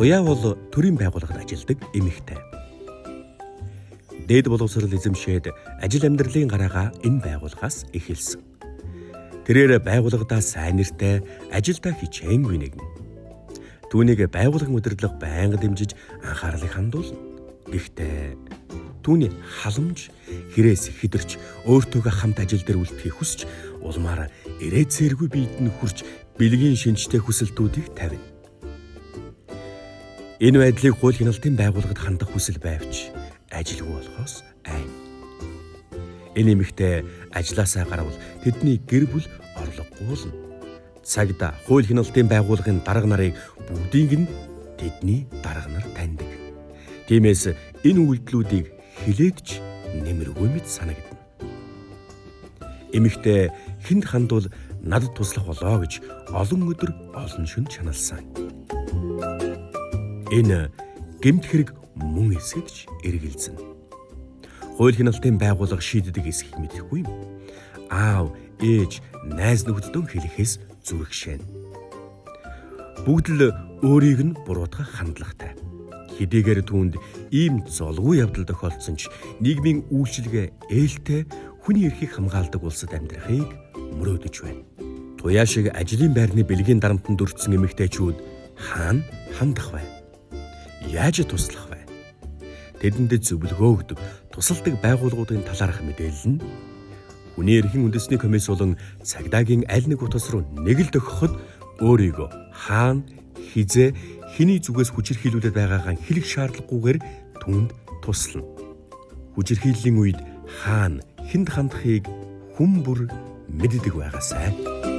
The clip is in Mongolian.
Туяа бол төрийн байгууллагад ажилладаг эмэгтэй. Дээд боловсрол эзэмшээд ажил амьдралын гараагаа энэ байгууллагаас эхэлсэн. Тэрээр байгууллагадаа сайн нэртэй ажилдаа хичээнгүй нэгэн. Түүнийг байгууллагын удирдлага байнга дэмжиж анхаарлыг хандуулна. Гэхдээ түүний халамж хэрээс хидэрч өөртөөгөө хамт ажил дээр үлдэхийг хүсч улмаар ирээд зэргүй биед нь хүрч бэлгийн шинжтэй хүсэлтүүдийг тавина. Энэ байдлыг хууль хяналтын байгууллагад хандах хүсэл байвч ажилгүй болохоос айна. Энэ эмэгтэй ажилласаа гарвал тэдний гэр бүл орлогогүй болно. Цагдаа хууль хяналтын байгууллагын дарга нарыг бүгдийг нь тэдний дарга нар таньдаг. Тиймээс энэ үйлдэлүүдийг хилээдч нэмэргүй мэт санагдана. Эмэгтэй хэнд хандвал надад туслах болоо гэж олон өдөр олон шөнө чаналсан. Энэ гэмт хэрэг мөн эсгэж эргэлзэнэ. Хууль хяналтын байгууллага шийддэг эсхийг мэдэхгүй юм. Аав, ээж, найз нөхдөдөө хэлэхээс зүрхшээн. Бүгд л өөрийг нь буруутгах хандлагатай. Хэдийгээр түүнд ийм золгүй явдал тохиолдсон ч нийгмийн үйлчилгээ ээлтэй хүний эрхийг хамгаалдаг улсад амьдрахыг мөрөөдөж байна. Туяа шиг ажлын байрны бэлгийн дарамтанд өртсөн эмэгтэйчүүд хаана хандах вэ? Яаж туслах вэ? Тэдэнд зөвлөгөө өгдөг тусалдаг байгууллагуудын талаарх мэдээлэл нь хүний эрхийн үндэсний комисс болон цагдаагийн аль нэг утас руу нэг л тохиход өөрийгөө хаана, хизээ, хэний зүгээс хүчирхийлүүлээд байгаагаа хэлэх шаардлагагүйгээр түүнд туслана. Хүчирхийллийн үед хаана, хэнд хандахыг хүн бүр мэддэг байгаасай.